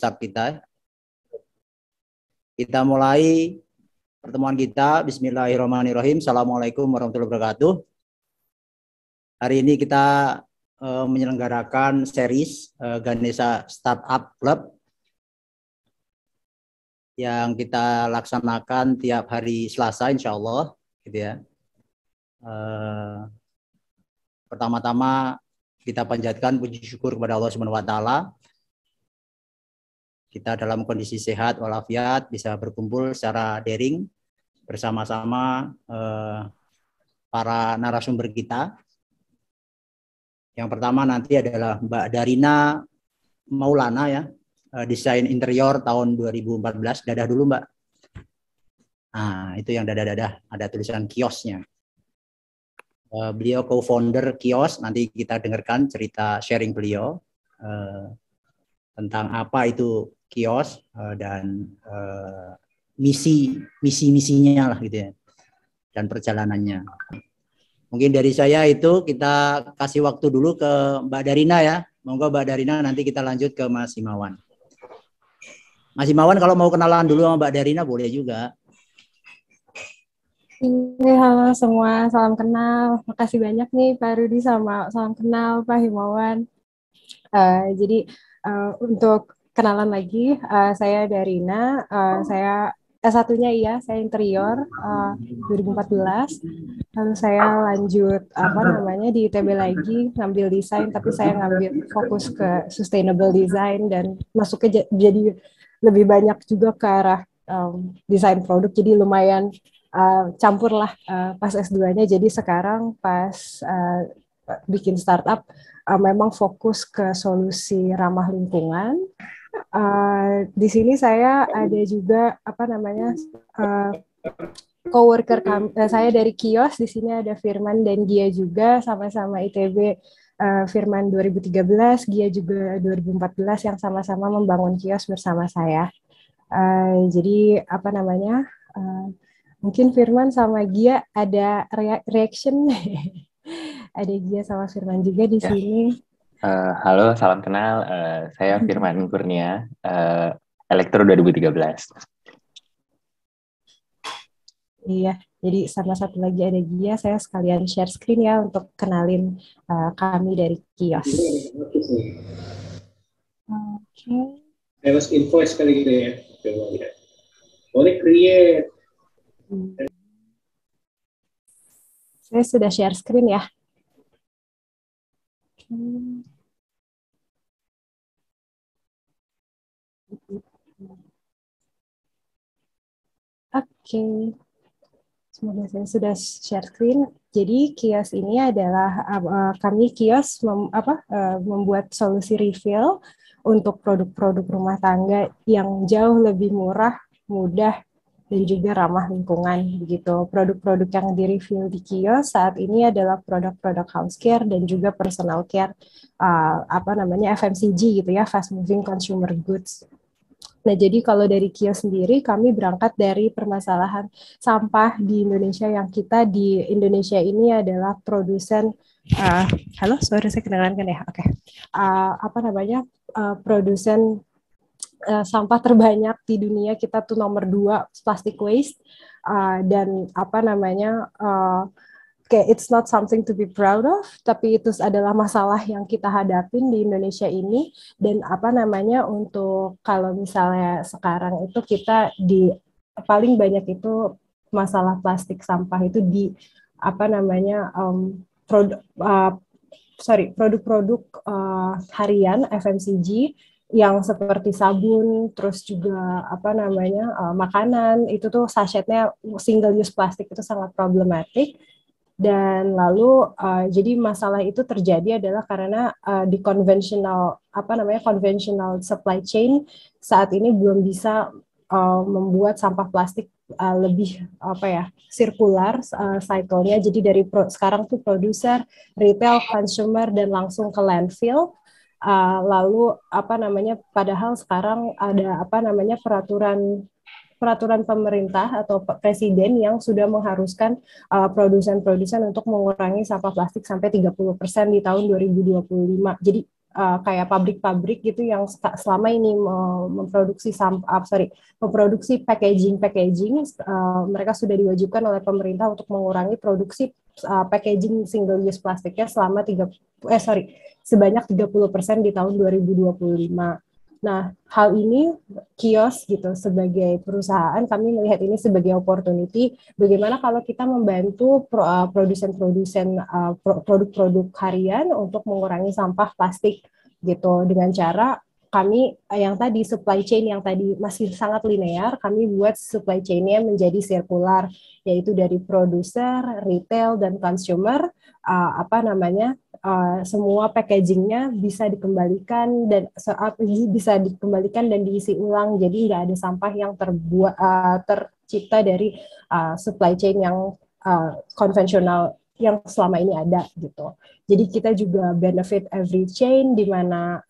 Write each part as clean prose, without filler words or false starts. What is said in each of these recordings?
start kita. Kita mulai pertemuan kita. Bismillahirrahmanirrahim. Assalamualaikum warahmatullahi wabarakatuh. Hari ini kita menyelenggarakan series Ganesha Startup Club yang kita laksanakan tiap hari Selasa, insya Allah, gitu ya. Pertama-tama kita panjatkan puji syukur kepada Allah Subhanahu wa taala. Kita dalam kondisi sehat walafiat bisa berkumpul secara daring bersama-sama para narasumber kita. Yang pertama nanti adalah Mbak Darina Maulana ya, desain interior tahun 2014. Dadah dulu Mbak. Nah, itu yang dadah-dadah, ada tulisan kiosnya. Beliau co-founder Kios, nanti kita dengarkan cerita sharing beliau tentang apa itu Kios dan misinya lah gitu ya, dan perjalanannya. Mungkin dari saya itu kita kasih waktu dulu ke Mbak Darina ya. Monggo Mbak Darina, nanti kita lanjut ke Mas Himawan. Mas Himawan kalau mau kenalan dulu sama Mbak Darina boleh juga. Halo semua, salam kenal. Makasih banyak nih Pak Rudi sama salam kenal Pak Himawan. Jadi untuk kenalan lagi, saya Darina, saya S1-nya saya interior 2014. Lalu saya lanjut di ITB lagi ngambil desain, tapi saya ngambil fokus ke sustainable design dan masuknya jadi lebih banyak juga ke arah desain produk. Jadi lumayan campur lah pas S2-nya. Jadi sekarang pas bikin startup memang fokus ke solusi ramah lingkungan. Di sini saya ada juga coworker saya dari Kios. Di sini ada Firman dan Gia juga, sama-sama ITB. Firman 2013, Gia juga 2014 yang sama-sama membangun Kios bersama saya. Jadi mungkin Firman sama Gia ada reaction. Ada Gia sama Firman juga di sini. Halo, salam kenal. Saya Firman Kurnia, Elektro 2013. Iya, jadi sama satu lagi ada Gia. Saya sekalian share screen ya untuk kenalin kami dari Kios. Oke. Harus invoice kali gitu ya. Boleh create. Saya sudah share screen ya. Oke. Semoga saya sudah share screen. Jadi Kios ini adalah kami Kios membuat solusi refill untuk produk-produk rumah tangga yang jauh lebih murah, mudah, dan juga ramah lingkungan begitu. Produk-produk yang di-refill di Kios saat ini adalah produk-produk house care dan juga personal care, FMCG gitu ya, fast moving consumer goods. Nah, jadi kalau dari Kios sendiri, kami berangkat dari permasalahan sampah di Indonesia, yang kita di Indonesia ini adalah produsen, saya kedengaran kan ya? Oke. Produsen sampah terbanyak di dunia. Kita tuh nomor 2 plastic waste, dan it's not something to be proud of, tapi itu adalah masalah yang kita hadapin di Indonesia ini. Dan untuk kalau misalnya sekarang itu kita di paling banyak itu masalah plastik sampah itu di produk-produk harian FMCG yang seperti sabun, terus juga makanan, itu tuh sachetnya single use plastik itu sangat problematik. Dan lalu jadi masalah itu terjadi adalah karena di conventional supply chain saat ini belum bisa membuat sampah plastik lebih sirkular cycle-nya. Jadi dari sekarang tuh produser, retail, consumer, dan langsung ke landfill. Lalu padahal sekarang ada peraturan pemerintah atau presiden yang sudah mengharuskan produsen-produsen untuk mengurangi sampah plastik sampai 30% di tahun 2025. Jadi kayak pabrik-pabrik gitu yang selama ini memproduksi packaging, mereka sudah diwajibkan oleh pemerintah untuk mengurangi produksi packaging single use plastiknya sebanyak 30% di tahun 2025. Nah, hal ini Kios gitu sebagai perusahaan, kami melihat ini sebagai opportunity. Bagaimana kalau kita membantu produsen-produsen produk-produk harian untuk mengurangi sampah plastik gitu dengan cara kami yang tadi supply chain yang tadi masih sangat linear, kami buat supply chain-nya menjadi sirkular, yaitu dari produser, retail dan consumer semua packagingnya bisa dikembalikan dan diisi ulang, jadi nggak ada sampah yang tercipta dari supply chain yang konvensional yang selama ini ada gitu. Jadi kita juga benefit every chain di mana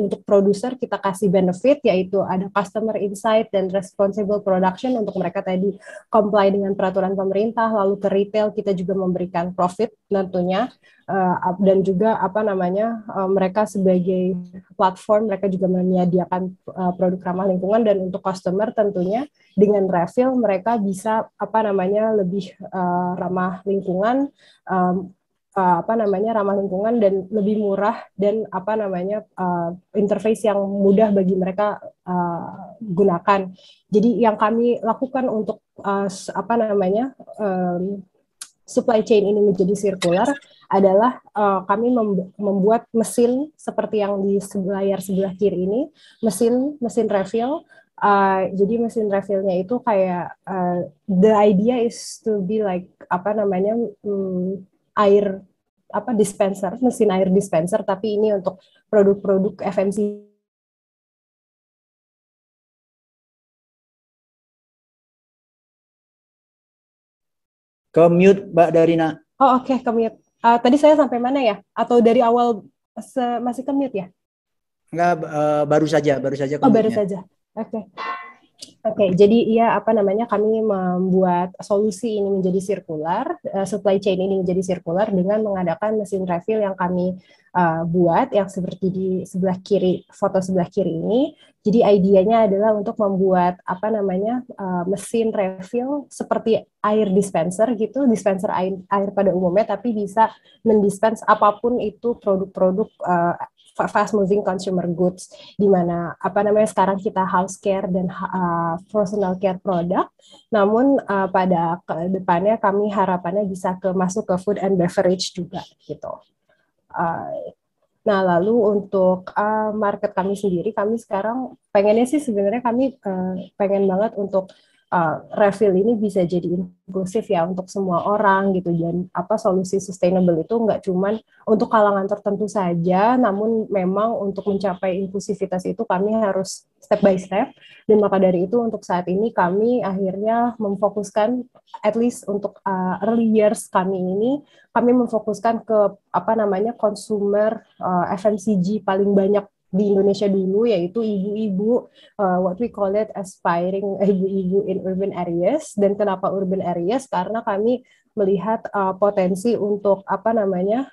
untuk produser kita kasih benefit, yaitu ada customer insight dan responsible production untuk mereka tadi comply dengan peraturan pemerintah. Lalu ke retail kita juga memberikan profit tentunya, dan juga mereka sebagai platform mereka juga menyediakan produk ramah lingkungan, dan untuk customer tentunya dengan refill mereka bisa lebih ramah lingkungan, ramah lingkungan dan lebih murah, dan interface yang mudah bagi mereka gunakan. Jadi yang kami lakukan untuk supply chain ini menjadi sirkular adalah kami membuat mesin seperti yang di layar sebelah kiri ini, mesin refill. Jadi mesin refillnya itu kayak the idea is to be like mesin air dispenser, tapi ini untuk produk-produk FMCG. Ke mute Mbak Darina. Oh oke, ke mute. Tadi saya sampai mana ya? Atau dari awal masih ke mute ya? Enggak, baru saja ke baru saja. Oke, jadi iya kami membuat solusi ini menjadi sirkular, supply chain ini menjadi sirkular dengan mengadakan mesin refill yang kami buat yang seperti di sebelah kiri, foto sebelah kiri ini. Jadi idenya adalah untuk membuat mesin refill seperti air dispenser gitu, dispenser air pada umumnya, tapi bisa mendispense apapun itu produk-produk fast moving consumer goods, di mana sekarang kita house care dan personal care product, namun pada depannya kami harapannya bisa masuk ke food and beverage juga gitu. Nah, lalu untuk market kami sendiri, kami sekarang pengennya sih sebenarnya kami pengen banget untuk refill ini bisa jadi inklusif ya untuk semua orang gitu, dan solusi sustainable itu nggak cuman untuk kalangan tertentu saja, namun memang untuk mencapai inklusivitas itu kami harus step by step, dan maka dari itu untuk saat ini kami akhirnya memfokuskan, at least untuk early years kami ini, kami memfokuskan ke consumer FMCG paling banyak di Indonesia dulu, yaitu ibu-ibu, what we call it aspiring ibu-ibu in urban areas. Dan kenapa urban areas? Karena kami melihat potensi untuk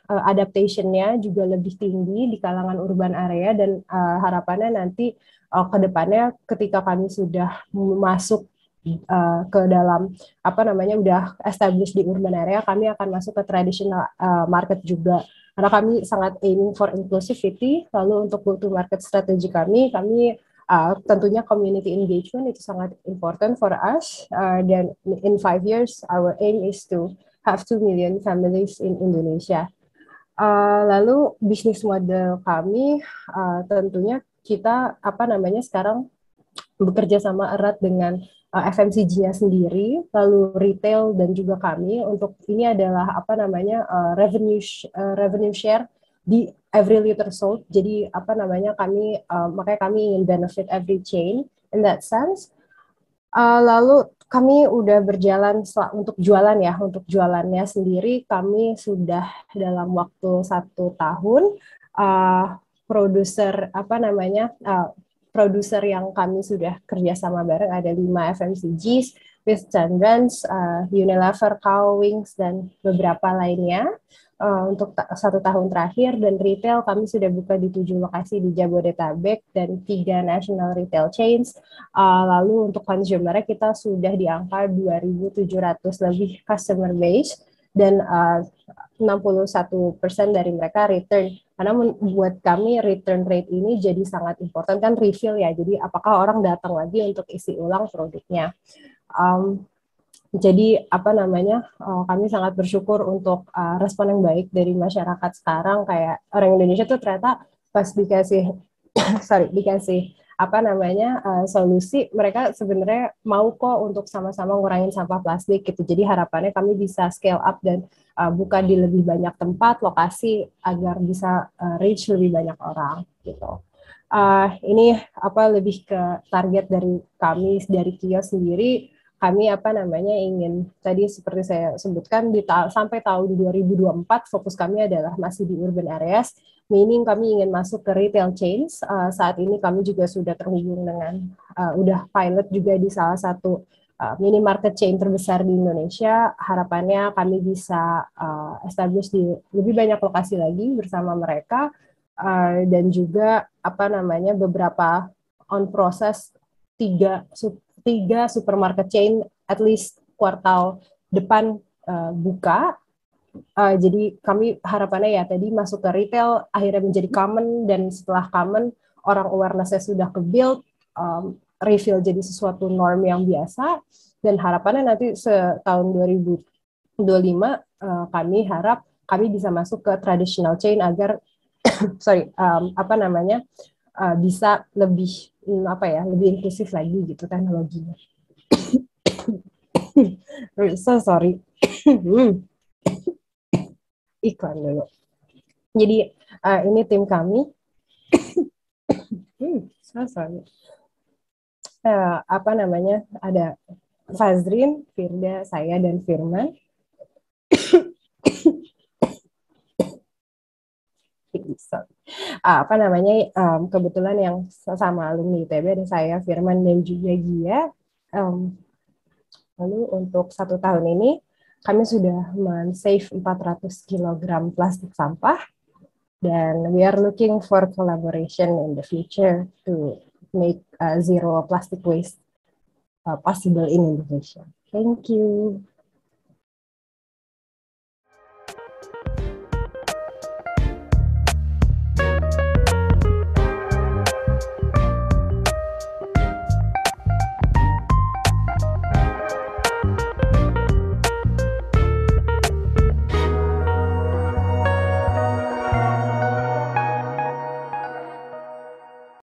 adaptation-nya juga lebih tinggi di kalangan urban area, dan harapannya nanti ke depannya ketika kami sudah masuk ke dalam udah established di urban area, kami akan masuk ke traditional market juga. Karena kami sangat aiming for inclusivity. Lalu untuk go-to-market strategi kami tentunya community engagement itu sangat important for us. Dan in 5 years, our aim is to have 2 million families in Indonesia. Lalu bisnis model kami tentunya kita sekarang bekerja sama erat dengan FMCG-nya sendiri, lalu retail dan juga kami. Untuk ini adalah revenue share di every liter sold. Jadi makanya kami ingin benefit every chain in that sense. Lalu kami udah berjalan untuk jualan ya, untuk jualannya sendiri kami sudah dalam waktu 1 tahun produser produser yang kami sudah kerjasama bareng ada 5 FMCGs, with Chandrans, Unilever, Cow Wings, dan beberapa lainnya. Untuk 1 tahun terakhir, dan retail kami sudah buka di 7 lokasi di Jabodetabek dan 3 national retail chains. Lalu untuk consumer kita sudah di angka 2.700 lebih customer base, dan 61% dari mereka return. Karena buat kami return rate ini jadi sangat important, kan refill ya, jadi apakah orang datang lagi untuk isi ulang produknya. Jadi kami sangat bersyukur untuk respon yang baik dari masyarakat sekarang. Kayak orang Indonesia tuh ternyata pas dikasih solusi, mereka sebenarnya mau kok untuk sama-sama ngurangin sampah plastik gitu. Jadi harapannya kami bisa scale up dan buka di lebih banyak tempat, lokasi, agar bisa reach lebih banyak orang gitu. Ini lebih ke target dari kami, dari kios sendiri. Kami ingin, tadi seperti saya sebutkan, sampai tahun 2024 fokus kami adalah masih di urban areas, meaning kami ingin masuk ke retail chains. Saat ini kami juga sudah terhubung dengan, udah pilot juga di salah satu minimarket chain terbesar di Indonesia. Harapannya kami bisa establish di lebih banyak lokasi lagi bersama mereka, dan juga beberapa on process 3 supermarket chain at least kuartal depan buka. Jadi kami harapannya ya tadi masuk ke retail akhirnya menjadi common, dan setelah common orang awareness-nya sudah ke-build, refill jadi sesuatu norm yang biasa, dan harapannya nanti tahun 2025 kami harap kami bisa masuk ke traditional chain agar bisa lebih lebih inklusif lagi gitu teknologinya. So sorry. Iklan dulu. Jadi ini tim kami. So sorry. Ada Fazrin, Firda, saya, dan Firman. Kebetulan yang sama alumni ITB ada saya, Firman, dan juga Gia. Lalu untuk 1 tahun ini kami sudah men-save 400 kg plastik sampah, dan we are looking for collaboration in the future to make zero plastic waste possible in Indonesia. Thank you.